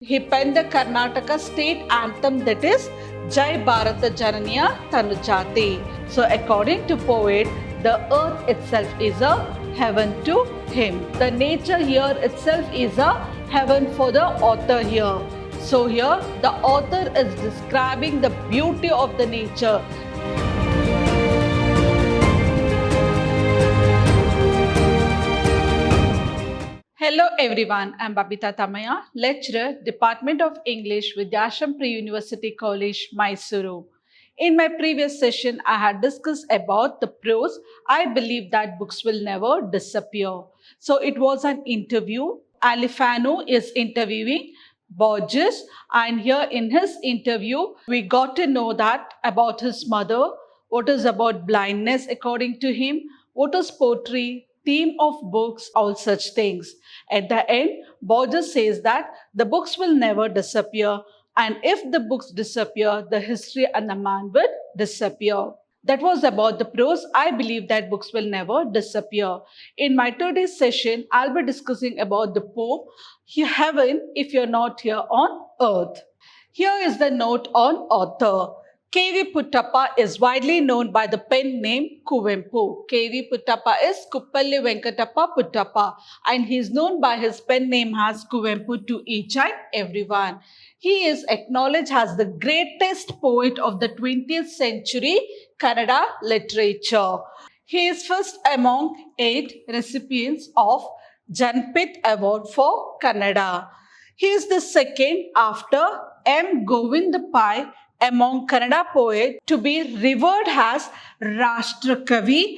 He penned the Karnataka state anthem, that is Jai Bharata Jananiya Tanujati. So according to poet, the earth itself is a heaven to him. The nature here itself is a heaven for the author here. So here the author is describing the beauty of the nature. Hello everyone, I'm Babita Tamaya, lecturer, Department of English, Vidyashram Pre-University College, Mysuru. In my previous session, I had discussed about the prose. I believe that books will never disappear. So it was an interview. Alifano is interviewing Borges, and here in his interview, we got to know that about his mother, what is about blindness according to him, what is poetry, theme of books, all such things. At the end, Borges says that the books will never disappear, and if the books disappear, the history and the man will disappear. That was about the prose. I believe that books will never disappear. In my today's session, I'll be discussing about the poem Heaven If You're Not Here on Earth. Here is the note on author. K.V. Puttappa is widely known by the pen name Kuvempu. K.V. Puttappa is Kuppalli Venkatappa Puttappa, and he is known by his pen name as Kuvempu to each and everyone. He is acknowledged as the greatest poet of the 20th century Kannada literature. He is first among 8 recipients of Janpith Award for Kannada. He is the second after M. Govinda Pai among Kannada poets to be revered as Rashtrakavi,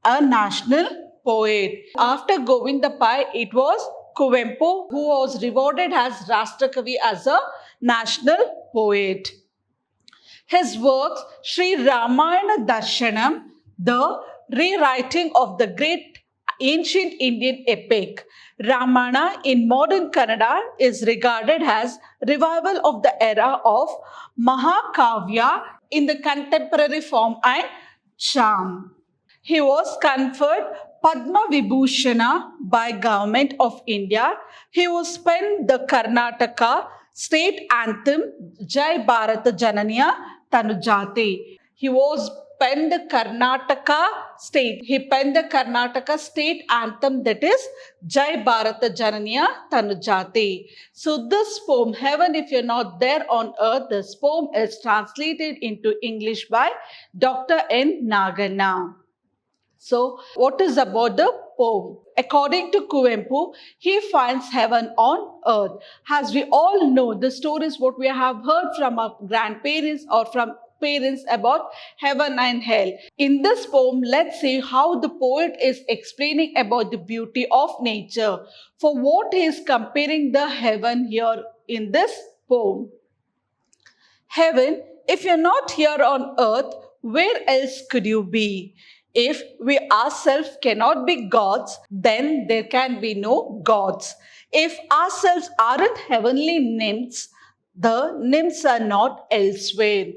a national poet. After Govinda Pai, it was Kuvempu who was rewarded as Rashtrakavi as a national poet. His works, Sri Ramayana Darshanam, the rewriting of the great ancient Indian epic, Ramayana in modern Kannada is regarded as revival of the era of Mahakavya in the contemporary form and charm. He was conferred Padma Vibhushana by Government of India. He was penned the Karnataka state anthem Jai Bharata Jananiya Tanujati. He was penned the Karnataka state. He penned the Karnataka state anthem, that is Jai Bharata Jananiya Tanujati. So this poem, Heaven If You're Not There on Earth, this poem is translated into English by Dr. N. Naganna. So, what is about the poem? According to Kuvempu, he finds heaven on earth. As we all know, the stories what we have heard from our grandparents or from parents about heaven and hell. In this poem, let's see how the poet is explaining about the beauty of nature. For what he is comparing the heaven here in this poem. Heaven, if you're not here on earth, where else could you be? If we ourselves cannot be gods, then there can be no gods. If ourselves aren't heavenly nymphs, the nymphs are not elsewhere.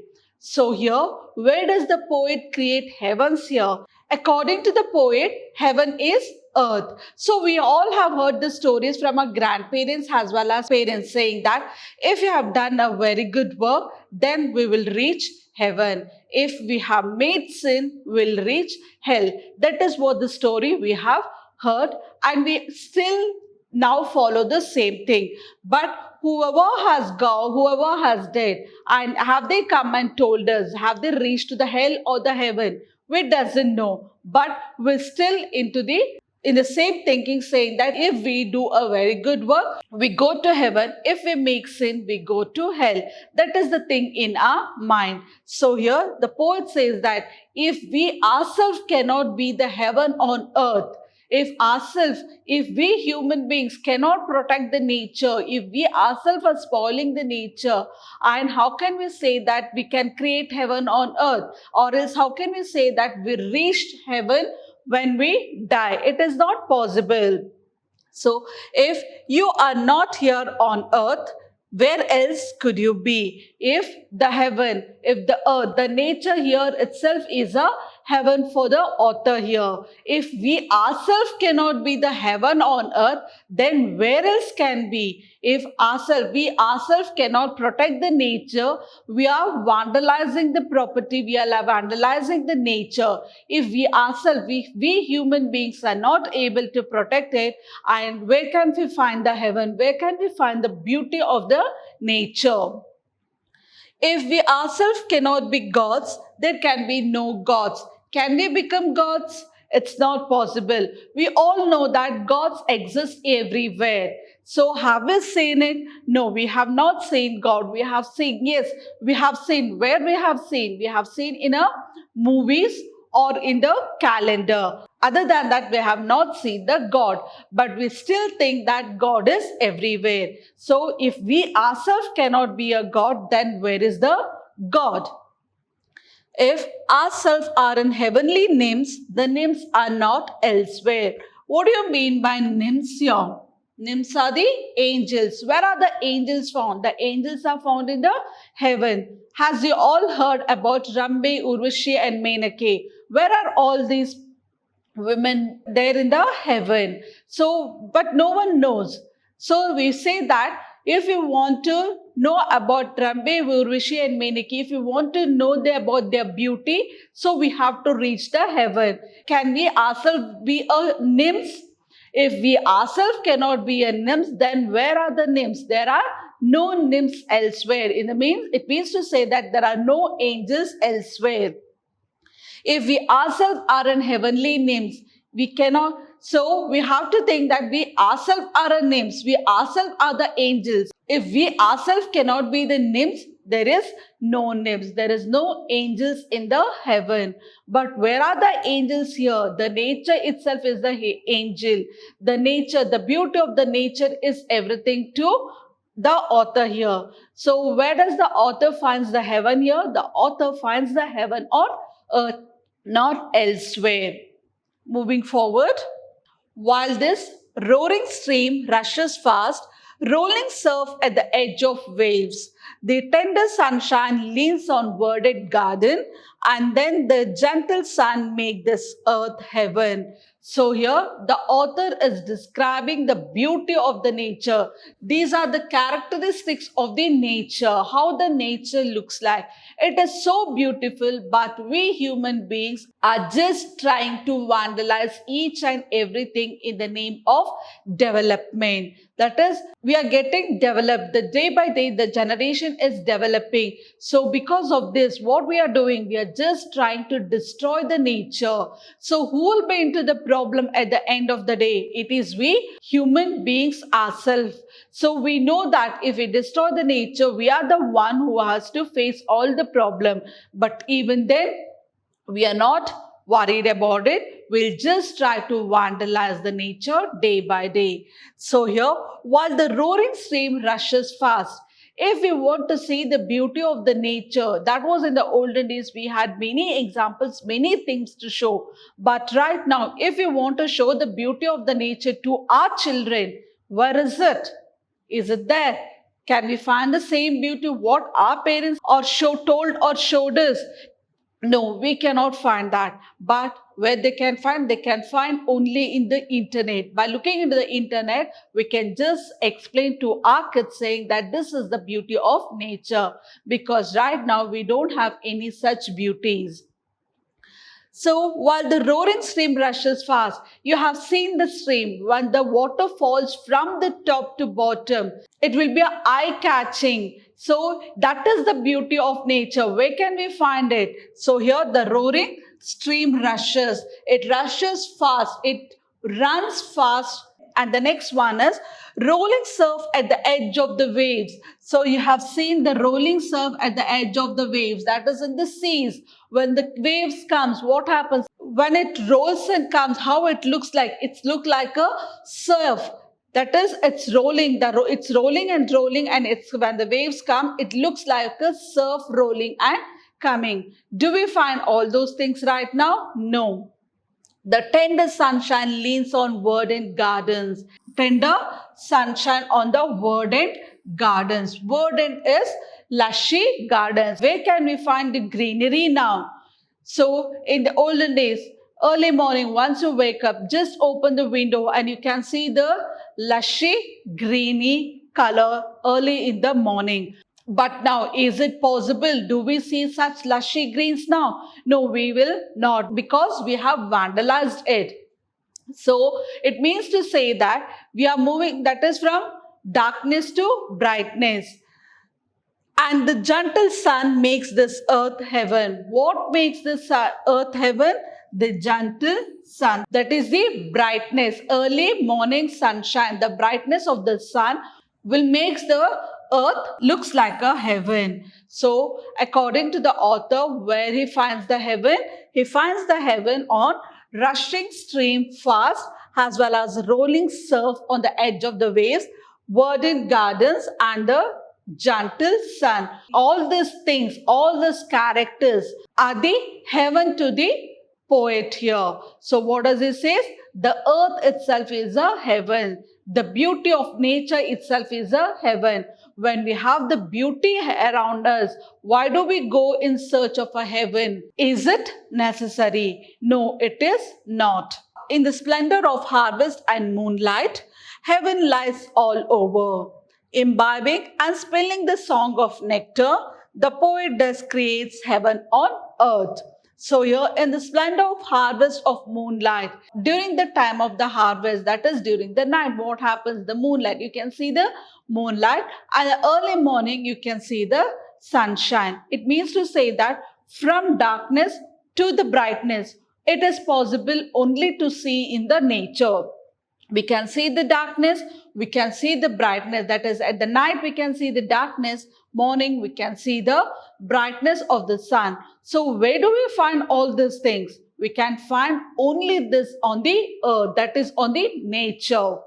So here, where does the poet create heavens here? According to the poet, heaven is earth. So we all have heard the stories from our grandparents as well as parents saying that if you have done a very good work, then we will reach heaven. If we have made sin, we'll reach hell. That is what the story we have heard, and we still now follow the same thing. But whoever has gone, whoever has died, and have they come and told us, have they reached to the hell or the heaven? We doesn't know. But we're still in the same thinking, saying that if we do a very good work, we go to heaven. If we make sin, we go to hell. That is the thing in our mind. So here the poet says that if we ourselves cannot be the heaven on earth, if we human beings cannot protect the nature, if we ourselves are spoiling the nature, and how can we say that we can create heaven on earth? Or else how can we say that we reached heaven when we die? It is not possible. So if you are not here on earth, where else could you be? If the heaven, if the earth, the nature here itself is a heaven for the author here. If we ourselves cannot be the heaven on earth, then where else can be? If we ourselves cannot protect the nature, we are vandalizing the property, we are vandalizing the nature. If we ourselves, we human beings are not able to protect it, and where can we find the heaven? Where can we find the beauty of the nature? If we ourselves cannot be gods, there can be no gods. Can we become gods? It's not possible. We all know that gods exist everywhere. So have we seen it? No, we have not seen God. We have seen, yes, we have seen. Where we have seen? We have seen in a movies or in the calendar. Other than that, we have not seen the God, but we still think that God is everywhere. So if we ourselves cannot be a God, then where is the God? If ourselves are in heavenly nymphs, the nymphs are not elsewhere. What do you mean by nymphs here? Nymphs are the angels. Where are the angels found? The angels are found in the heaven. Has you all heard about Rambe, Urvashi and Menake? Where are all these women there in the heaven? So, but no one knows. So we say that if you want to know about Rambe, Urvashi and Menaki, if you want to know about their beauty, so we have to reach the heaven. Can we ourselves be a nymphs? If we ourselves cannot be a nymphs, then where are the nymphs? There are no nymphs elsewhere. It means to say that there are no angels elsewhere. If we ourselves are in heavenly nymphs, we cannot. So we have to think that we ourselves are a nymphs. We ourselves are the angels. If we ourselves cannot be the nymphs, there is no nymphs. There is no angels in the heaven. But where are the angels here? The nature itself is the angel. The nature, the beauty of the nature is everything to the author here. So where does the author finds the heaven here? The author finds the heaven on earth, not elsewhere. Moving forward, while this roaring stream rushes fast, rolling surf at the edge of waves, the tender sunshine leans on verdant garden, and then the gentle sun make this earth heaven. So here the author is describing the beauty of the nature. These are the characteristics of the nature, how the nature looks like. It is so beautiful, but we human beings are just trying to vandalize each and everything in the name of development. That is, we are getting developed. The day by day, the generation is developing. So because of this, what we are doing, we are just trying to destroy the nature. So who will be into the problem at the end of the day? It is we human beings ourselves. So we know that if we destroy the nature, we are the one who has to face all the problem. But even then, we are not worried about it. We'll just try to vandalize the nature day by day. So here, while the roaring stream rushes fast, if we want to see the beauty of the nature, that was in the olden days, we had many examples, many things to show. But right now, if we want to show the beauty of the nature to our children, where is it? Is it there? Can we find the same beauty what our parents told or showed us? No, we cannot find that. But where they can find only in the internet. By looking into the internet, we can just explain to our kids saying that this is the beauty of nature. Because right now we don't have any such beauties. So while the roaring stream rushes fast, you have seen the stream when the water falls from the top to bottom. It will be eye-catching. So that is the beauty of nature. Where can we find it? So here the roaring stream rushes. It rushes fast. It runs fast. And the next one is rolling surf at the edge of the waves. So you have seen the rolling surf at the edge of the waves. That is in the seas. When the waves comes, what happens? When it rolls and comes, how it looks like? It looks like a surf. That is, it's rolling. It's rolling and rolling, and it's when the waves come, it looks like a surf rolling and coming. Do we find all those things right now? No. The tender sunshine leans on verdant gardens. Tender sunshine on the verdant gardens. Verdant is lushy gardens. Where can we find the greenery now? So in the olden days, early morning, once you wake up, just open the window and you can see the lushy, greeny color early in the morning. But now, is it possible? Do we see such lushy greens now? No, we will not, because we have vandalized it. So it means to say that we are moving, that is from darkness to brightness. And the gentle sun makes this earth heaven. What makes this earth heaven? The gentle sun. That is the brightness. Early morning sunshine, the brightness of the sun will make the earth looks like a heaven. So according to the author, where he finds the heaven? He finds the heaven on rushing stream fast, as well as rolling surf on the edge of the waves, verdant gardens, and the gentle sun. All these things, all these characters are the heaven to the poet here. So what does he say? The earth itself is a heaven. The beauty of nature itself is a heaven. When we have the beauty around us, why do we go in search of a heaven? Is it necessary? No, it is not. In the splendor of harvest and moonlight, heaven lies all over. Imbibing and spilling the song of nectar, the poet thus creates heaven on earth. So here in the splendor of harvest of moonlight, during the time of the harvest, that is during the night, what happens? The moonlight, you can see the moonlight, and the early morning you can see the sunshine. It means to say that from darkness to the brightness, it is possible only to see in the nature. We can see the darkness, we can see the brightness. That is, at the night we can see the darkness, morning we can see the brightness of the sun. So where do we find all these things? We can find only this on the earth, that is on the nature.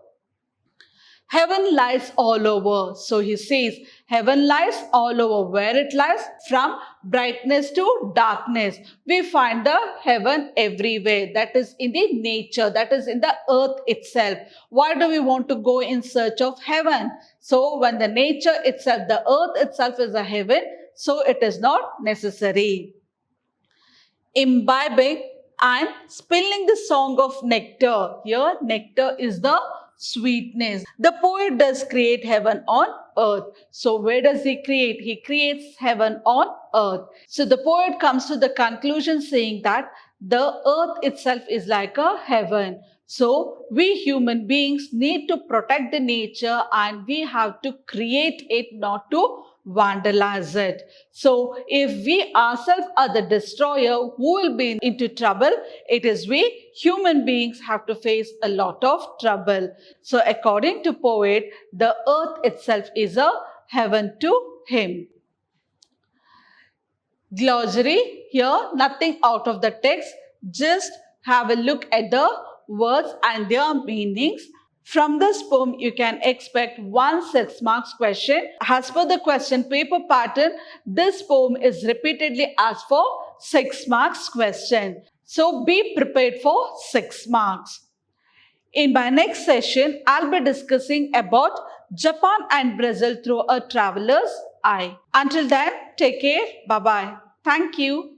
Heaven lies all over. So he says, heaven lies all over. Where it lies? From brightness to darkness. We find the heaven everywhere. That is in the nature. That is in the earth itself. Why do we want to go in search of heaven? So when the nature itself, the earth itself is a heaven, so it is not necessary. Imbibing and spilling the song of nectar. Here, nectar is the sweetness. The poet does create heaven on earth. So where does he create? He creates heaven on earth. So the poet comes to the conclusion saying that the earth itself is like a heaven. So we human beings need to protect the nature and we have to create it, not to vandalize it. So if we ourselves are the destroyer, who will be into trouble? It is we human beings have to face a lot of trouble. So according to poet, the earth itself is a heaven to him. Glossary, here nothing out of the text, just have a look at the words and their meanings. From this poem, you can expect one 6 marks question. As per the question paper pattern, this poem is repeatedly asked for 6 marks question. So be prepared for 6 marks. In my next session, I'll be discussing about Japan and Brazil through a traveler's eye. Until then, take care. Bye-bye. Thank you.